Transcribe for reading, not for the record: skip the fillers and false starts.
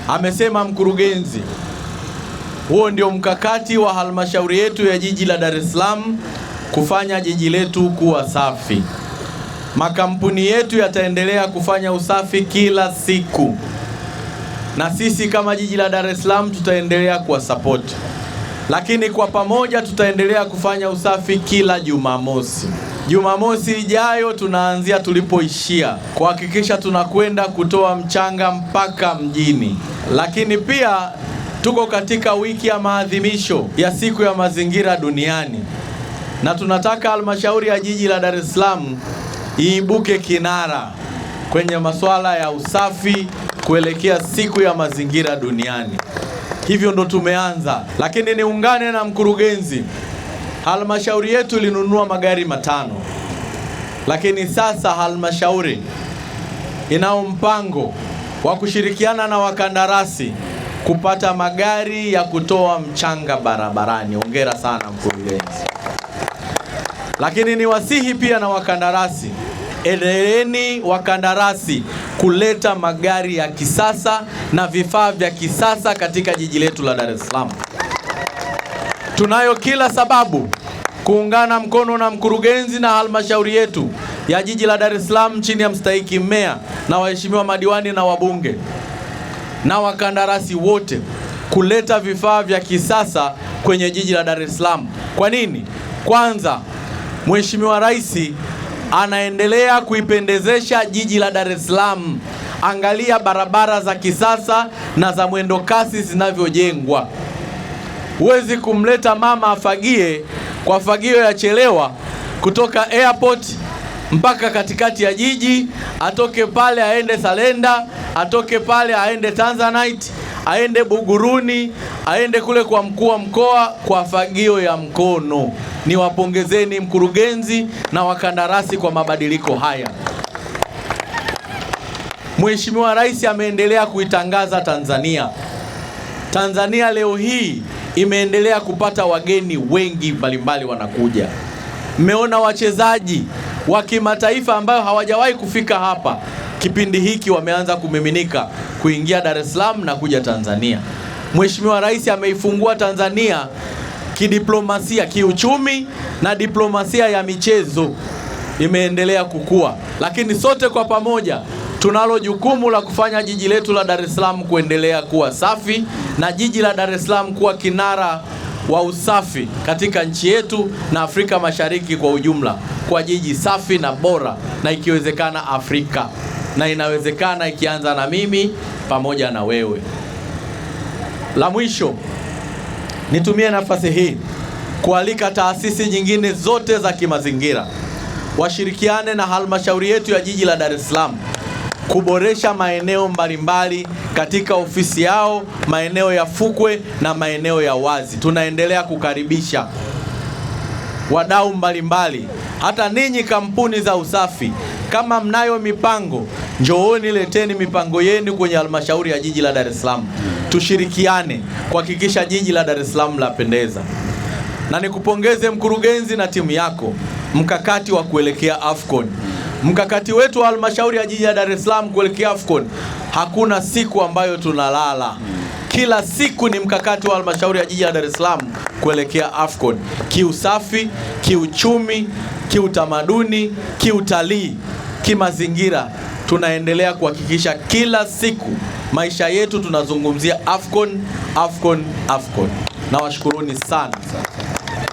Amesema mkurugenzi, huo ndio mkakati wa halmashauri yetu ya jiji la Dar es Salaam kufanya jiji letu kuwa safi. Makampuni yetu yataendelea kufanya usafi kila siku, na sisi kama jiji la Dar es Salaam tutaendelea kuwasapoti. Lakini kwa pamoja tutaendelea kufanya usafi kila Jumamosi. Jumamosi ijayo tunaanzia tulipoishia, kuhakikisha tunakwenda kutoa mchanga mpaka mjini. Lakini pia tuko katika wiki ya maadhimisho ya siku ya mazingira duniani, na tunataka halmashauri ya jiji la Dar es Salaam iibuke kinara kwenye masuala ya usafi kuelekea siku ya mazingira duniani. Hivyo ndo tumeanza, lakini niungane na mkurugenzi. Halmashauri yetu ilinunua magari 5, lakini sasa halmashauri inao mpango wa kushirikiana na wakandarasi kupata magari ya kutoa mchanga barabarani. Hongera sana mkurugenzi. Lakini niwasihi pia na wakandarasi, endeleeni wakandarasi kuleta magari ya kisasa na vifaa vya kisasa katika jiji letu la Dar es Salaam. Tunayo kila sababu kuungana mkono na mkurugenzi na halmashauri yetu ya jiji la Dar es Salaam chini ya mstahiki meya na waheshimiwa madiwani na wabunge na wakandarasi wote kuleta vifaa vya kisasa kwenye jiji la Dar es Salaam. Kwa nini? Kwanza, Mheshimiwa Rais anaendelea kuipendezesha jiji la Dar es Salaam. Angalia barabara za kisasa na za mwendo kasi zinavyojengwa. Huwezi kumleta mama afagie kwa fagio ya chelewa kutoka airport mpaka katikati ya jiji, atoke pale aende Salenda, atoke pale aende Tanzanite, aende Buguruni, aende kule kwa mkuu wa mkoa kwa fagio ya mkono. Niwapongezeni mkurugenzi na wakandarasi kwa mabadiliko haya. Mheshimiwa Rais ameendelea kuitangaza Tanzania. Tanzania leo hii imeendelea kupata wageni wengi mbalimbali wanakuja. Mmeona wachezaji wa kimataifa ambao hawajawahi kufika hapa, kipindi hiki wameanza kumiminika kuingia Dar es Salaam na kuja Tanzania. Mheshimiwa Rais ameifungua Tanzania kidiplomasia, kiuchumi na diplomasia ya michezo imeendelea kukua. Lakini sote kwa pamoja tunalo jukumu la kufanya jiji letu la Dar es Salaam kuendelea kuwa safi na jiji la Dar es Salaam kuwa kinara wa usafi katika nchi yetu na Afrika Mashariki kwa ujumla, kwa jiji safi na bora, na ikiwezekana Afrika, na inawezekana ikianza na mimi pamoja na wewe. La mwisho, nitumie nafasi hii kualika taasisi nyingine zote za kimazingira washirikiane na halmashauri yetu ya jiji la Dar es Salaam kuboresha maeneo mbalimbali katika ofisi yao, maeneo ya fukwe na maeneo ya wazi. Tunaendelea kukaribisha wadau mbalimbali, hata ninyi kampuni za usafi, kama mnayo mipango, njooni leteni mipango yenu kwenye halmashauri ya jiji la Dar es Salaam. Tushirikiane kuhakikisha jiji la Dar es Salaam lapendeza. Na nikupongeze mkurugenzi na timu yako, mkakati wa kuelekea AFCON. Mkakati wetu wa halmashauri ya jiji la Dar es Salaam kuelekea AFCON, hakuna siku ambayo tunalala. Kila siku ni mkakati wa halmashauri ya jiji la Dar es Salaam kuelekea AFCON, kiusafi, kiuchumi, kiutamaduni, kiutalii, kimazingira. Tunaendelea kuhakikisha kila siku maisha yetu tunazungumzia AFCON, AFCON, AFCON. Nawashukuruni sana.